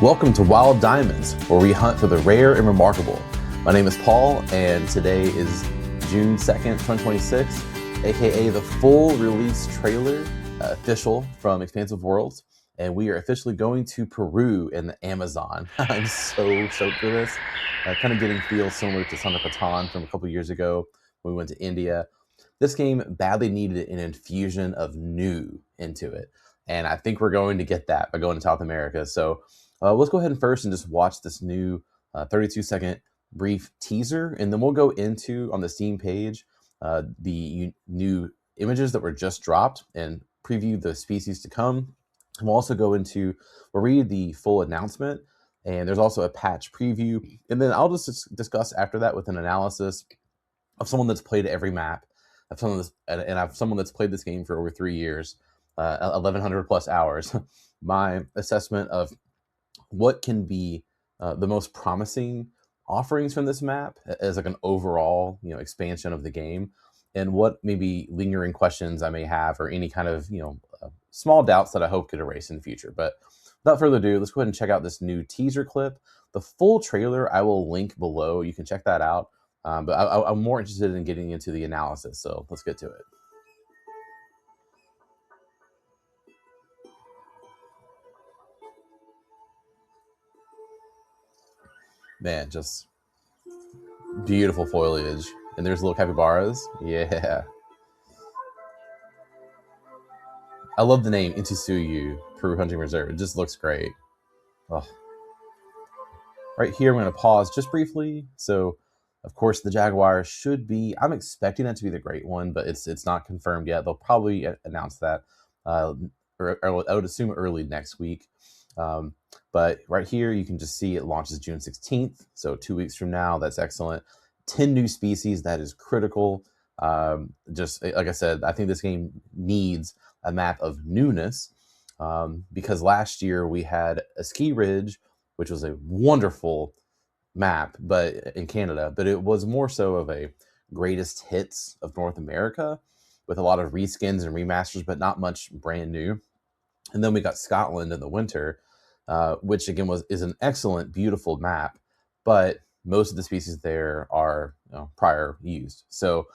Welcome to Wild Diamonds, where we hunt for the rare and remarkable. My name is Paul, and today is June 2nd, 2026, aka the full release trailer, official from Expansive Worlds, and we are officially going to Peru in the Amazon. I'm so stoked for this. Kind of getting feels similar to Son of Patan from a couple years ago when we went to India. This game badly needed an infusion of new into it, and I think we're going to get that by going to South America. So let's go ahead and first and just watch this new 32-second brief teaser, and then we'll go into, on the Steam page, the new images that were just dropped and preview the species to come. And we'll also go into, we'll read the full announcement, and there's also a patch preview, and then I'll just discuss after that with an analysis of someone that's played every map, of someone that's, and I've someone that's played this game for over 3 years, 1,100 plus hours. My assessment of what can be the most promising offerings from this map as like an overall, expansion of the game, and what maybe lingering questions I may have, or any kind of, small doubts that I hope could erase in the future. But without further ado, let's go ahead and check out this new teaser clip. The full trailer I will link below. You can check that out. But I'm more interested in getting into the analysis, so let's get to it. Man, just beautiful foliage. And there's little capybaras. Yeah. I love the name Intisuyu Peru Hunting Reserve. It just looks great. Oh. Right here, I'm going to pause just briefly. So, of course, the Jaguar should be, I'm expecting that to be the great one, but it's not confirmed yet. They'll probably announce that, or I would assume early next week. But right here, you can just see it launches June 16th. So 2 weeks from now. That's excellent. 10 new species. That is critical. Just like I said, I think this game needs a map of newness, because last year we had a ski ridge, which was a wonderful map, but in Canada, but it was more so of a greatest hits of North America, with a lot of reskins and remasters, but not much brand new. And then we got Scotland in the winter, which again is an excellent, beautiful map, but most of the species there are prior used. So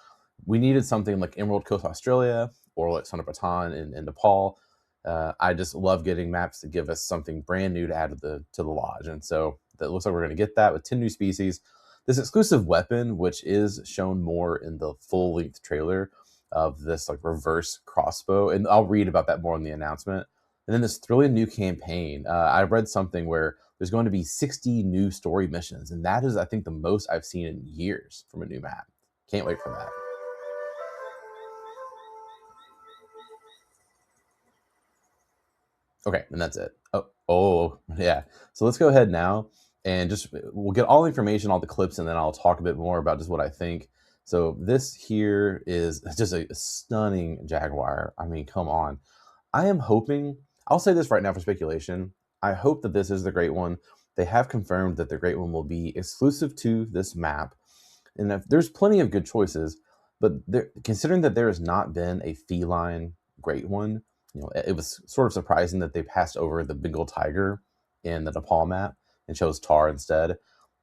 we needed something like Emerald Coast Australia, or like Son of Patan in Nepal. I just love getting maps that give us something brand new to add to the lodge, and so that looks like we're going to get that with 10 new species. This exclusive weapon, which is shown more in the full-length trailer of this like reverse crossbow, and I'll read about that more in the announcement. And then this thrilling new campaign. I read something where there's going to be 60 new story missions, and that is, I think, the most I've seen in years from a new map. Can't wait for that. Okay, and that's it. Oh, yeah. So let's go ahead now, and we'll get all the information, all the clips, and then I'll talk a bit more about just what I think. So this here is just a stunning Jaguar. I mean, come on. I am hoping, I'll say this right now for speculation, I hope that this is the great one. They have confirmed that the great one will be exclusive to this map. And there's plenty of good choices, but considering that there has not been a feline great one, it was sort of surprising that they passed over the Bengal tiger in the Nepal map and chose tar instead.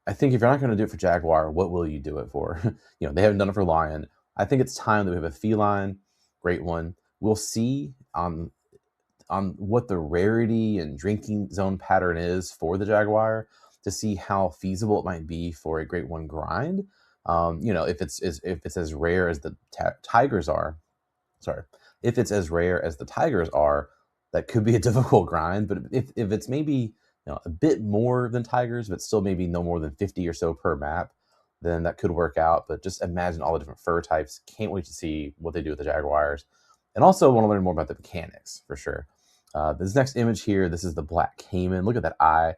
I think if you're not going to do it for Jaguar, what will you do it for? They haven't done it for lion. I think it's time that we have a feline great one. We'll see on what the rarity and drinking zone pattern is for the Jaguar, to see how feasible it might be for a great one grind. If it's as rare as the tigers are. Sorry. If it's as rare as the tigers are, that could be a difficult grind. But if it's maybe a bit more than tigers, but still maybe no more than 50 or so per map, then that could work out. But just imagine all the different fur types. Can't wait to see what they do with the Jaguars. And also want to learn more about the mechanics, for sure. This next image here, this is the black caiman. Look at that eye.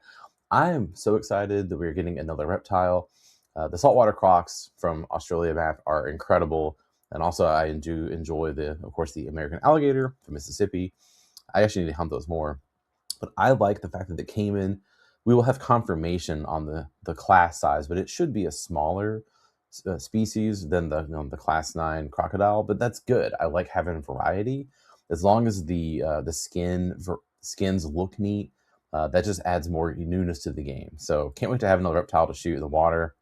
I am so excited that we're getting another reptile. The saltwater crocs from Australia map are incredible. And also, I do enjoy of course, the American alligator from Mississippi. I actually need to hunt those more. But I like the fact that the caiman, we will have confirmation on the class size, but it should be a smaller species than the class 9 crocodile. But that's good. I like having variety, as long as the skins look neat. That just adds more newness to the game. So can't wait to have another reptile to shoot in the water.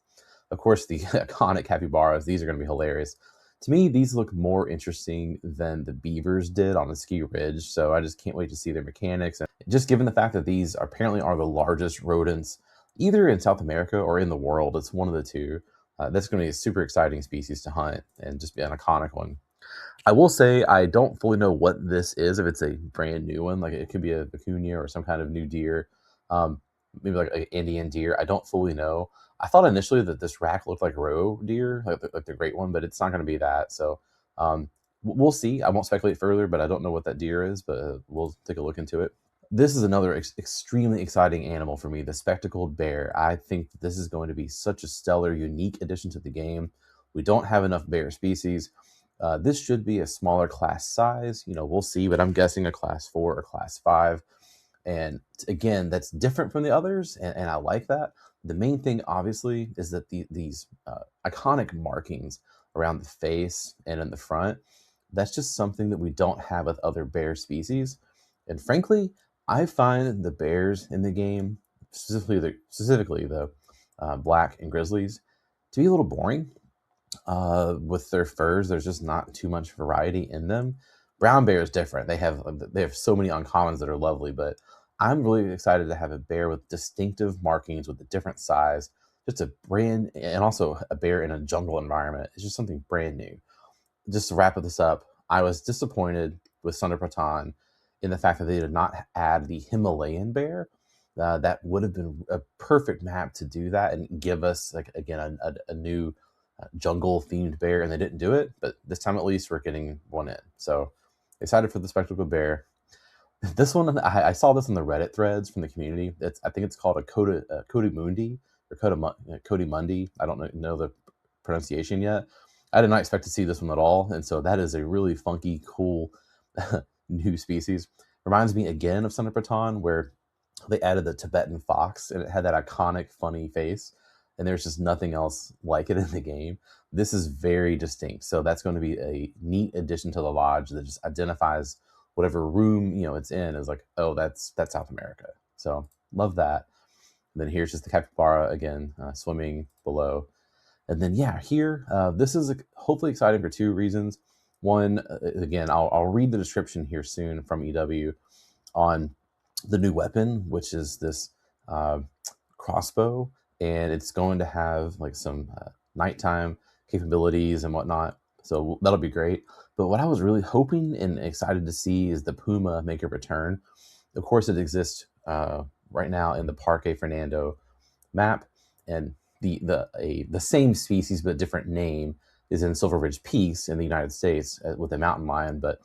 Of course, the iconic capybaras, these are going to be hilarious. To me, these look more interesting than the beavers did on the ski ridge, so I just can't wait to see their mechanics. And just given the fact that these apparently are the largest rodents, either in South America or in the world, it's one of the two. That's going to be a super exciting species to hunt and just be an iconic one. I will say I don't fully know what this is, if it's a brand new one, like it could be a vicuña or some kind of new deer, um, maybe like an Indian deer. I don't fully know. I thought initially that this rack looked like a roe deer, like the great one, but it's not going to be that. So we'll see. I won't speculate further, but I don't know what that deer is, but we'll take a look into it. This is another extremely exciting animal for me, the spectacled bear. I think that this is going to be such a stellar, unique addition to the game. We don't have enough bear species. This should be a smaller class size. We'll see, but I'm guessing a class 4 or class 5. And again, that's different from the others, and I like that. The main thing, obviously, is that these iconic markings around the face and in the front, that's just something that we don't have with other bear species. And frankly, I find the bears in the game, specifically the black and grizzlies, to be a little boring. With their furs, there's just not too much variety in them. Brown bear is different. They have so many uncommons that are lovely, but I'm really excited to have a bear with distinctive markings with a different size, just a brand, and also a bear in a jungle environment. It's just something brand new. Just to wrap this up, I was disappointed with Sunderpatan in the fact that they did not add the Himalayan bear. That would have been a perfect map to do that and give us, like, again, a new jungle themed bear, and they didn't do it. But this time, at least, we're getting one in. So excited for the spectacled bear. This one, I saw this in the Reddit threads from the community. I think it's called a Coda Mundi or Cody Mundi. I don't know the pronunciation yet. I did not expect to see this one at all, and so that is a really funky, cool new species. Reminds me again of Sunderpatan, where they added the Tibetan fox, and it had that iconic, funny face, and there's just nothing else like it in the game. This is very distinct, so that's going to be a neat addition to the lodge that just identifies whatever room it's in as like, oh, that's South America. So love that. And then here's just the capybara again, swimming below. And then here, this is hopefully exciting for two reasons. One, again, I'll read the description here soon from EW on the new weapon, which is this crossbow, and it's going to have like some nighttime capabilities and whatnot. So that'll be great. But what I was really hoping and excited to see is the puma make a return. Of course, it exists right now in the Parque Fernando map, and the same species but different name is in Silver Ridge Peaks in the United States with a mountain lion. But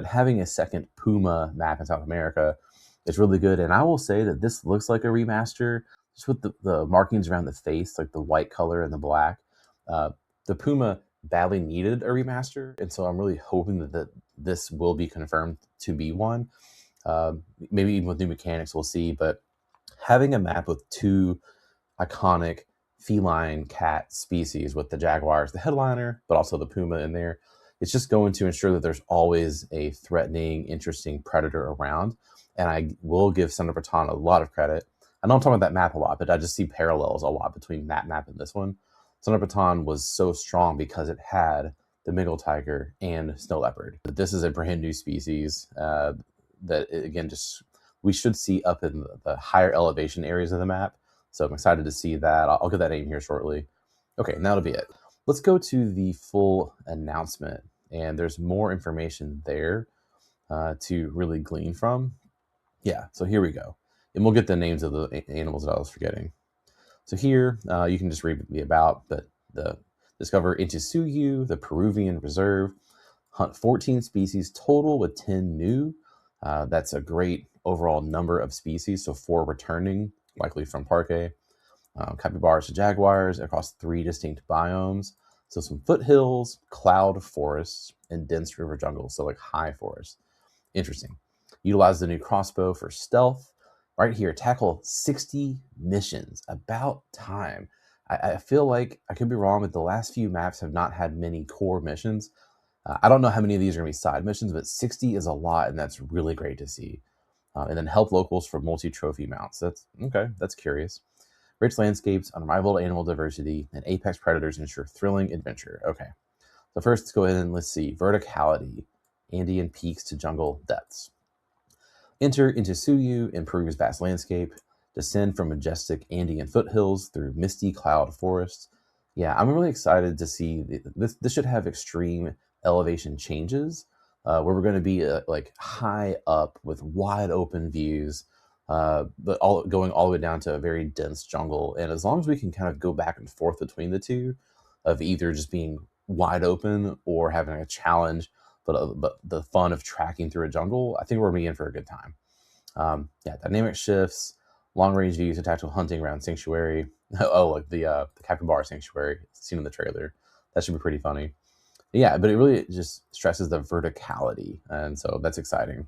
having a second puma map in South America is really good. And I will say that this looks like a remaster, just with the markings around the face, like the white color and the black. The puma badly needed a remaster, and so I'm really hoping that this will be confirmed to be one. Maybe even with new mechanics, we'll see. But having a map with two iconic feline cat species, with the jaguar as the headliner, but also the puma in there, it's just going to ensure that there's always a threatening, interesting predator around. And I will give Sunderpatan a lot of credit. I know I'm talking about that map a lot, but I just see parallels a lot between that map and this one. Sunderpatan was so strong because it had the Bengal tiger and snow leopard. But this is a brand new species that, again, just we should see up in the higher elevation areas of the map. So I'm excited to see that. I'll get that name here shortly. Okay, and that'll be it. Let's go to the full announcement, and there's more information there to really glean from. Yeah, so here we go. And we'll get the names of the animals that I was forgetting. So here, you can just read the about, but discover Intisuyu, the Peruvian reserve, hunt 14 species total with 10 new. That's a great overall number of species, so 4 returning, likely from Parque. Capybaras to jaguars across 3 distinct biomes. So some foothills, cloud forests, and dense river jungles, so like high forests. Interesting. Utilize the new crossbow for stealth. Right here, tackle 60 missions. About time. I feel like, I could be wrong, but the last few maps have not had many core missions. I don't know how many of these are going to be side missions, but 60 is a lot, and that's really great to see. and then help locals for multi-trophy mounts. That's okay. That's curious. Rich landscapes, unrivaled animal diversity, and apex predators ensure thrilling adventure. Okay. So first, let's go ahead and let's see. Verticality, Andean peaks to jungle depths. Enter into Suyu in Peru's vast landscape. Descend from majestic Andean foothills through misty cloud forests. Yeah, I'm really excited to see this. This should have extreme elevation changes, where we're going to be like high up with wide open views, but all going all the way down to a very dense jungle. And as long as we can kind of go back and forth between the two, of either just being wide open or having a challenge, but the fun of tracking through a jungle, I think we're going to be in for a good time. Yeah, dynamic shifts, long range views of tactical hunting around sanctuary. Oh, like the capybara sanctuary seen in the trailer. That should be pretty funny. Yeah, but it really just stresses the verticality, and so that's exciting.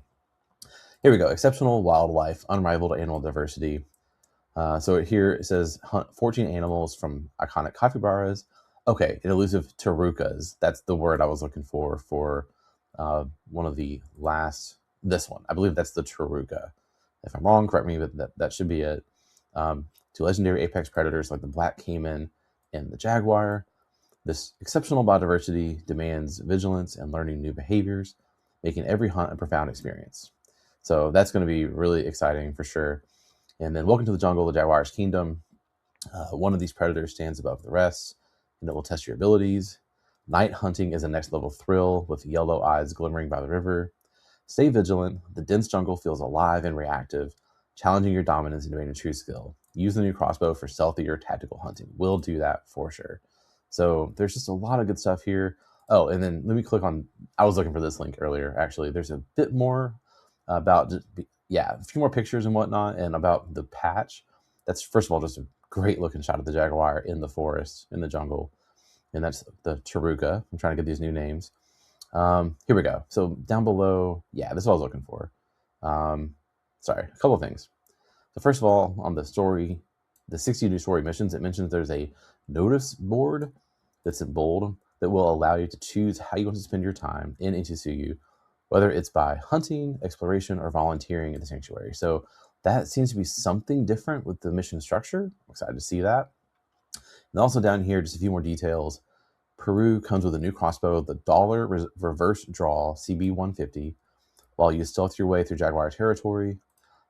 Here we go. Exceptional wildlife, unrivaled animal diversity. So here it says hunt 14 animals from iconic capybaras. Okay, and elusive tarukas. That's the word I was looking for one of the last. This one, I believe that's the taruka. If I'm wrong, correct me, but that should be it. To legendary apex predators like the black caiman and the jaguar. This exceptional biodiversity demands vigilance and learning new behaviors, making every hunt a profound experience. So that's going to be really exciting for sure. And then welcome to the jungle, the jaguar's kingdom. One of these predators stands above the rest, and it will test your abilities. Night hunting is a next level thrill with yellow eyes glimmering by the river. Stay vigilant. The dense jungle feels alive and reactive, challenging your dominance and demanding true skill. Use the new crossbow for stealthier tactical hunting. We'll do that for sure. So there's just a lot of good stuff here. Oh, and then let me click on. I was looking for this link earlier. Actually, there's a bit more about yeah, a few more pictures and whatnot, and about the patch. That's first of all just a great looking shot of the jaguar in the forest, in the jungle, and that's the taruka. I'm trying to get these new names. Here we go. So down below, yeah, this is what I was looking for. Sorry, a couple of things. So first of all, on the story, the 60 new story missions, it mentions there's a notice board that's in bold that will allow you to choose how you want to spend your time in Intissuyu, whether it's by hunting, exploration, or volunteering in the sanctuary. So that seems to be something different with the mission structure. I'm excited to see that. And also down here, just a few more details. Peru comes with a new crossbow, the Dollar Reverse Draw CB150, while you stealth your way through Jaguar territory.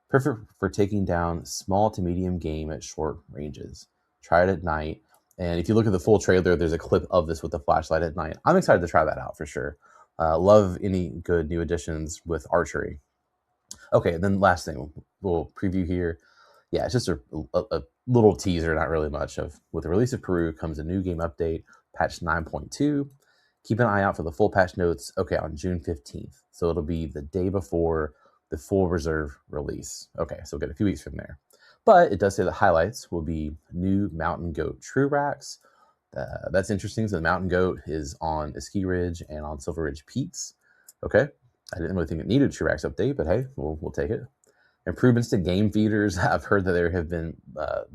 Perfect for taking down small to medium game at short ranges. Try it at night. And if you look at the full trailer, there's a clip of this with the flashlight at night. I'm excited to try that out for sure. Love any good new additions with archery. Okay, and then last thing we'll preview here. Yeah, it's just a little teaser, not really much of. With the release of Peru comes a new game update, patch 9.2. Keep an eye out for the full patch notes. Okay, on June 15th, so it'll be the day before the full reserve release. Okay, so we'll get a few weeks from there. But it does say the highlights will be new mountain goat true racks. That's interesting. So the mountain goat is on Ski Ridge and on Silver Ridge Peaks. Okay, I didn't really think it needed a true racks update, but hey, we'll take it. Improvements to game feeders. I've heard that there have been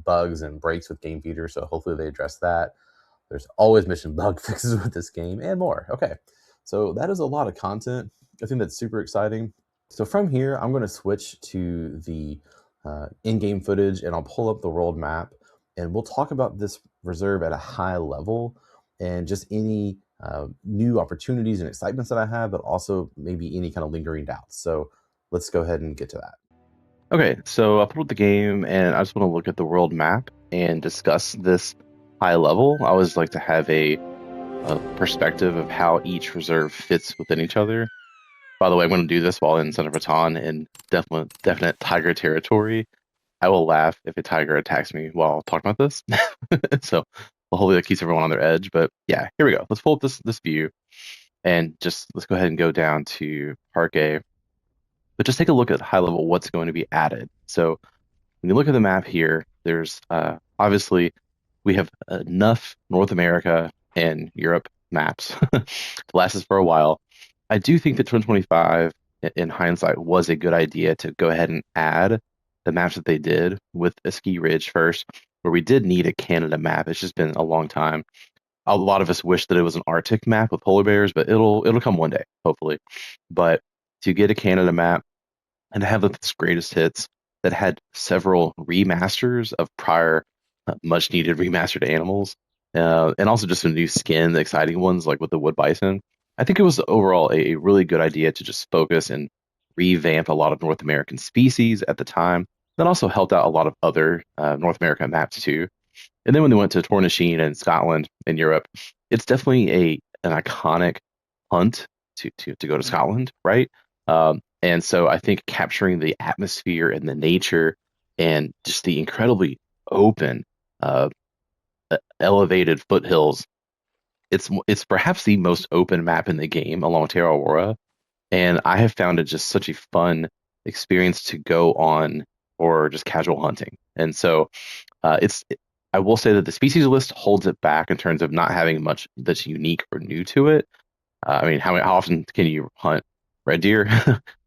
bugs and breaks with game feeders, so hopefully they address that. There's always mission bug fixes with this game and more. Okay, so that is a lot of content. I think that's super exciting. So from here, I'm going to switch to the in-game footage, and I'll pull up the world map, and we'll talk about this reserve at a high level and just any new opportunities and excitements that I have, but also maybe any kind of lingering doubts. So let's go ahead and get to that. Okay, so I pulled up the game and I just want to look at the world map and discuss this high level. I always like to have a perspective of how each reserve fits within each other. By the way, I'm going to do this while in Center Baton in definite tiger territory. I will laugh if a tiger attacks me while talking about this. So hopefully that keeps everyone on their edge. But yeah, here we go. Let's pull up this view and just let's go ahead and go down to Park A. But just take a look at high level what's going to be added. So when you look at the map here, there's obviously we have enough North America and Europe maps to last us for a while. I do think that 2025, in hindsight, was a good idea to go ahead and add the maps that they did with a Ski Ridge first, where we did need a Canada map. It's just been a long time. A lot of us wish that it was an Arctic map with polar bears, but it'll come one day, hopefully. But to get a Canada map, and to have this greatest hits that had several remasters of prior much needed remastered animals, and also just some new skin, exciting ones like with the wood bison. I think it was overall a really good idea to just focus and revamp a lot of North American species at the time. That also helped out a lot of other North American maps too. And then when they went to Tornasheen and Scotland and Europe, it's definitely a an iconic hunt to go to Scotland, right? And so I think capturing the atmosphere and the nature and just the incredibly open, uh, elevated foothills, it's perhaps the most open map in the game along with Terra Aurora. And I have found it just such a fun experience to go on or just casual hunting. And so it's I will say that the species list holds it back in terms of not having much that's unique or new to it. I mean, how often can you hunt red deer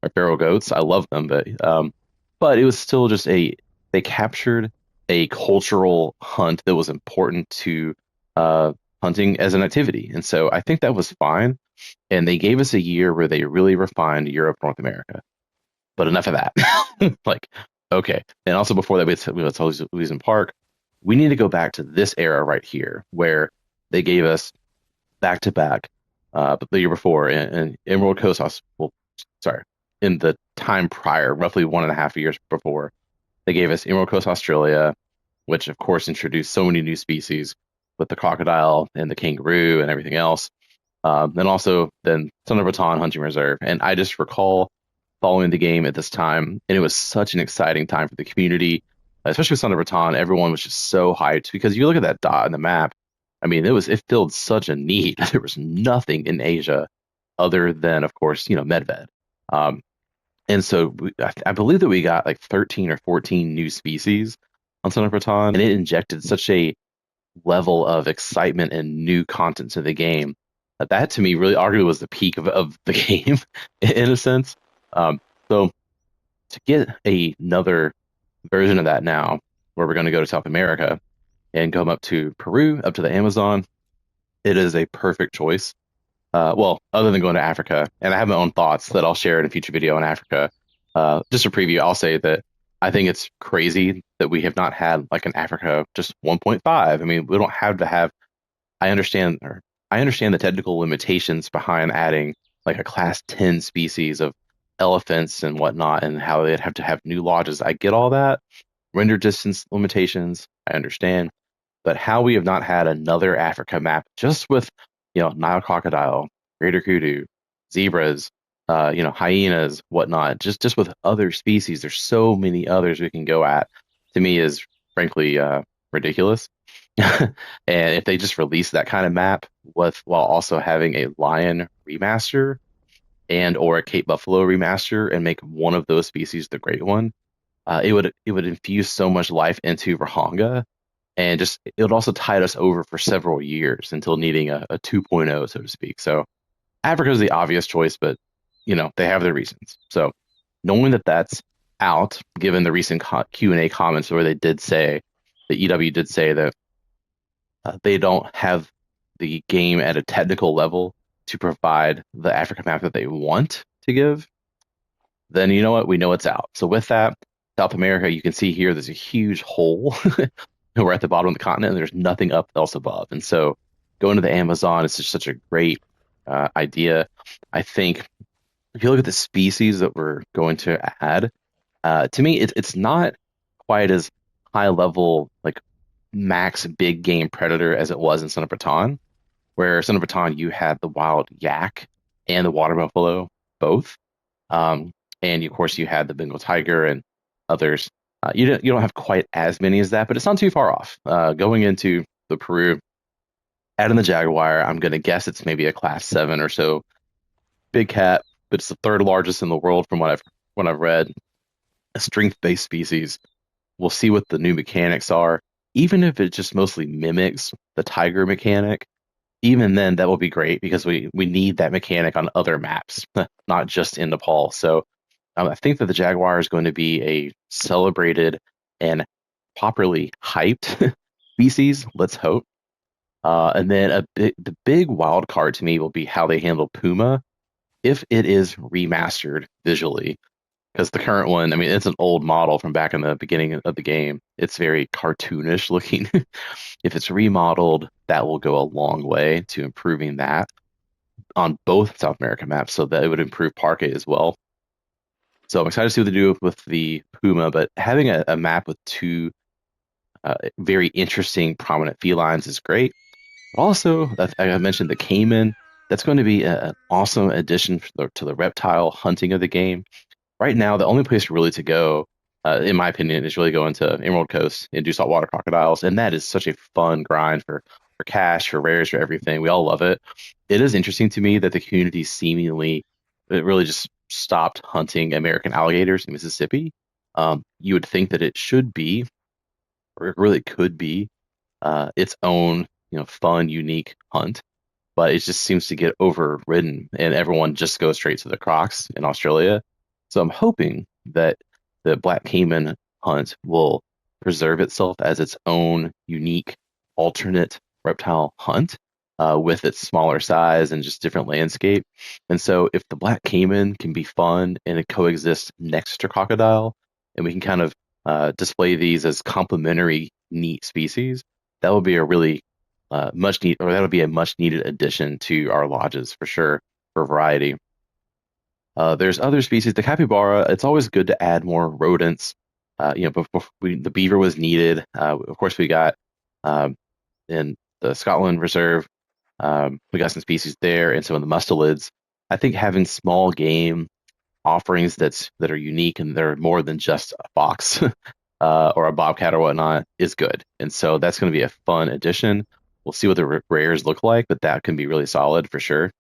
or feral goats? I love them, but it was still just they captured a cultural hunt that was important to uh, hunting as an activity, and so I think that was fine. And they gave us a year where they really refined Europe, North America. But enough of that. Like, okay. And also before that, we had Elysian Park. We need to go back to this era right here where they gave us back to back, but the year before in Emerald Coast, well, sorry, in the time prior, roughly 1.5 years before, they gave us Emerald Coast, Australia, which of course introduced so many new species with the crocodile and the kangaroo and everything else. And also then Thunder Baton Hunting Reserve. And I just recall following the game at this time, and it was such an exciting time for the community, especially with Thunder Baton. Everyone was just so hyped because you look at that dot in the map. I mean, it filled such a need. There was nothing in Asia other than, of course, Medved. Um, and so I believe that we got like 13 or 14 new species on Thunder Baton, and it injected such a level of excitement and new content to the game. That to me really arguably was the peak of the game in a sense. Um, so to get another version of that now, where we're going to go to South America and come up to Peru, up to the Amazon, it is a perfect choice. Well, other than going to Africa, and I have my own thoughts that I'll share in a future video on Africa. Just a preview, I'll say that I think it's crazy that we have not had like an Africa just 1.5. I mean, we don't have to have. I understand, or I understand the technical limitations behind adding like a class 10 species of elephants and whatnot, and how they'd have to have new lodges. I get all that. Render distance limitations, I understand, but how we have not had another Africa map just with, Nile crocodile, greater kudu, zebras, hyenas, whatnot, just with other species. There's so many others we can go at. To me, is frankly ridiculous. And if they just release that kind of map with while also having a lion remaster and or a Cape Buffalo remaster and make one of those species the great one, it would infuse so much life into Rahanga, and just it would also tide us over for several years until needing a 2.0, so to speak. So Africa is the obvious choice, but they have their reasons. So knowing that that's out, given the recent Q&A comments where they did say the EW did say that they don't have the game at a technical level to provide the Africa map that they want to give, then you know what? We know it's out. So with that, South America, you can see here there's a huge hole. We're at the bottom of the continent, and there's nothing up else above. And so going to the Amazon is just such a great idea. I think if you look at the species that we're going to add, to me, it's not quite as high level, like max big game predator as it was in Son of Baton, where Son of Baton you had the wild yak and the water buffalo both. Um, and of course, you had the Bengal tiger and others. You don't have quite as many as that, but it's not too far off. Going into the Peru, adding the jaguar, I'm going to guess it's maybe a class 7 or so big cat, but it's the third largest in the world from what I've read. A strength-based species. We'll see what the new mechanics are. Even if it just mostly mimics the tiger mechanic, even then that will be great because we need that mechanic on other maps, not just in Nepal. So I think that the Jaguar is going to be a celebrated and properly hyped species. Let's hope. And then the big wild card to me will be how they handle Puma if it is remastered visually, because the current one, I mean, it's an old model from back in the beginning of the game. It's very cartoonish looking. If it's remodeled, that will go a long way to improving that on both South American maps, so that it would improve Parque as well. So I'm excited to see what they do with the Puma, but having a map with two very interesting, prominent felines is great. But also, I mentioned the Cayman. That's going to be an awesome addition to the reptile hunting of the game. Right now, the only place really to go, in my opinion, is really going to Emerald Coast and do saltwater crocodiles, and that is such a fun grind for cash, for rares, for everything. We all love it. It is interesting to me that the community seemingly it really just stopped hunting American alligators in Mississippi. You would think that it should be, or it really could be, its own, fun, unique hunt, but it just seems to get overridden and everyone just goes straight to the crocs in Australia. So I'm hoping that the Black Cayman hunt will preserve itself as its own unique alternate reptile hunt with its smaller size and just different landscape. And so if the Black Cayman can be fun and it coexists next to crocodile, and we can kind of display these as complementary neat species, that would be a really much need, or that'll be a much needed addition to our lodges for sure for variety. There's other species, the capybara. It's always good to add more rodents. Before the beaver was needed. Of course, we got in the Scotland Reserve, we got some species there, and some of the mustelids. I think having small game offerings that are unique and they're more than just a fox or a bobcat or whatnot is good. And so that's going to be a fun addition. We'll see what the rares look like, but that can be really solid for sure.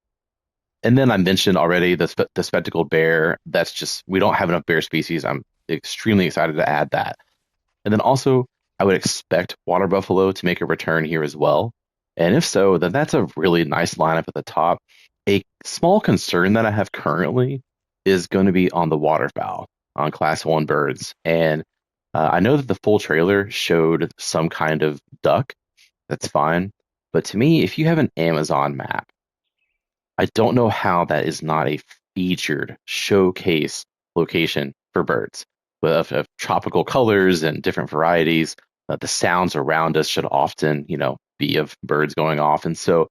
And then I mentioned already the spectacled bear. That's just we don't have enough bear species. I'm extremely excited to add that. And then also I would expect water buffalo to make a return here as well. And if so, then that's a really nice lineup at the top. A small concern that I have currently is going to be on the waterfowl on class one birds. And I know that the full trailer showed some kind of duck. That's fine. But to me, if you have an Amazon map, I don't know how that is not a featured showcase location for birds of tropical colors and different varieties. The sounds around us should often, be of birds going off. And so,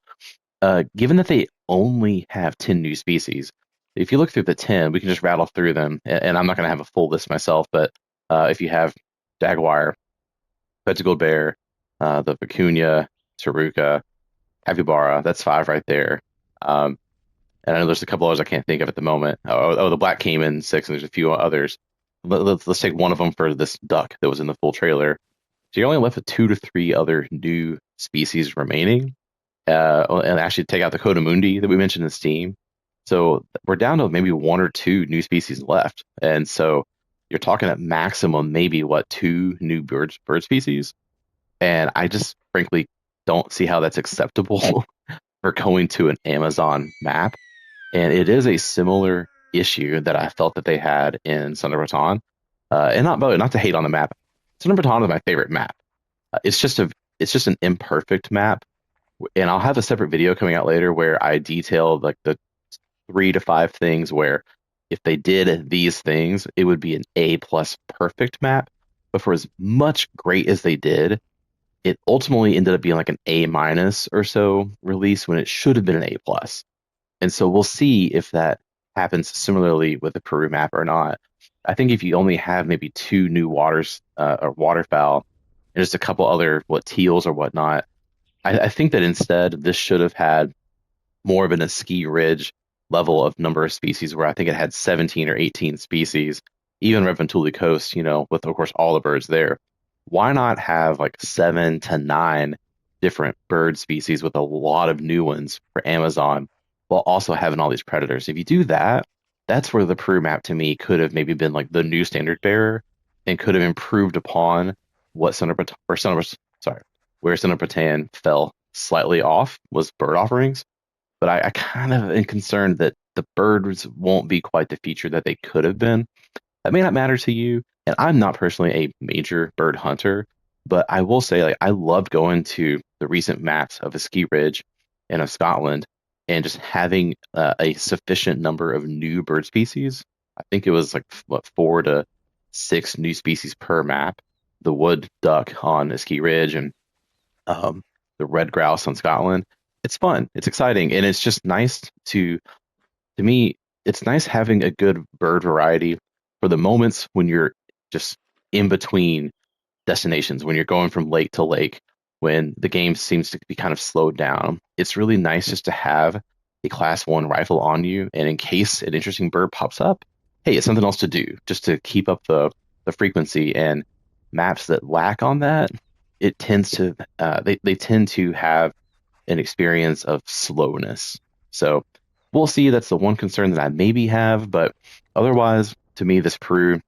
given that they only have 10 new species, if you look through the 10, we can just rattle through them. And I'm not going to have a full list myself, but if you have jaguar, spectacled bear, the vicuña, taruca, capybara, that's 5 right there. And I know there's a couple others I can't think of at the moment. The Black Cayman 6, and there's a few others. Let's take one of them for this duck that was in the full trailer. So you're only left with 2 to 3 other new species remaining. And actually take out the Codamundi that we mentioned in Steam. So we're down to maybe 1 or 2 new species left. And so you're talking at maximum maybe what 2 new bird species. And I just frankly don't see how that's acceptable for going to an Amazon map. And it is a similar issue that I felt that they had in Thunder Baton. And not to hate on the map. Thunder Baton is my favorite map. It's just an imperfect map, and I'll have a separate video coming out later where I detail like the 3 to 5 things where if they did these things, it would be an A plus perfect map. But for as much great as they did, it ultimately ended up being like an A minus or so release when it should have been an A plus. And so we'll see if that happens similarly with the Peru map or not. I think if you only have maybe 2 new waters or waterfowl and just a couple other teals or whatnot, I think that instead this should have had more of an a ski ridge level of number of species where I think it had 17 or 18 species, even Reventuli Coast, with of course all the birds there. Why not have like 7 to 9 different bird species with a lot of new ones for Amazon while also having all these predators? If you do that, that's where the Peru map to me could have maybe been like the new standard bearer and could have improved upon what sorry, where Son of Patan fell slightly off was bird offerings. But I kind of am concerned that the birds won't be quite the feature that they could have been. That may not matter to you, and I'm not personally a major bird hunter, but I will say like I loved going to the recent maps of a ski ridge and of Scotland and just having a sufficient number of new bird species I think it was like what 4 to 6 new species per map. The wood duck on Ski Ridge and um, the red grouse on Scotland. It's fun. It's exciting, and it's just nice to me. It's nice having a good bird variety for the moments when you're just in between destinations, when you're going from lake to lake, when the game seems to be kind of slowed down. It's really nice just to have a class 1 rifle on you, and in case an interesting bird pops up, hey, it's something else to do just to keep up the frequency. And maps that lack on that, it tends to they tend to have an experience of slowness. So we'll see. That's the one concern that I maybe have, but otherwise, to me, this Peru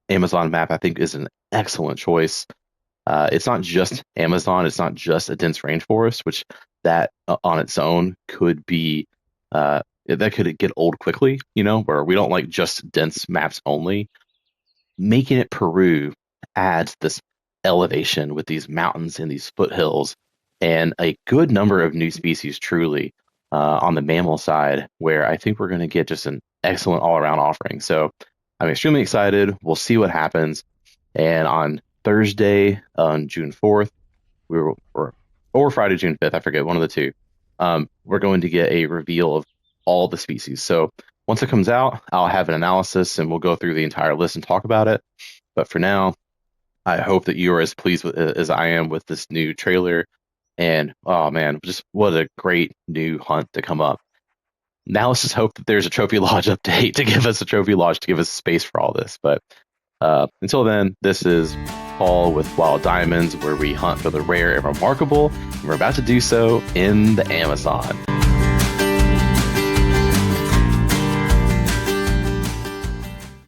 Amazon map I think is an excellent choice. It's not just Amazon. It's not just a dense rainforest, which that on its own could be that could get old quickly. Where we don't like just dense maps only. Making it Peru adds this elevation with these mountains and these foothills, and a good number of new species. Truly, on the mammal side, where I think we're going to get just an excellent all around offering. So I'm extremely excited. We'll see what happens. And on Thursday, on June 4th, or Friday, June 5th, I forget, one of the two, we're going to get a reveal of all the species. So once it comes out, I'll have an analysis and we'll go through the entire list and talk about it. But for now, I hope that you are as pleased as I am with this new trailer. And oh man, just what a great new hunt to come up. Now let's just hope that there's a Trophy Lodge update to give us a Trophy Lodge to give us space for all this. But until then, this is Paul with Wild Diamonds, where we hunt for the rare and remarkable. And we're about to do so in the Amazon.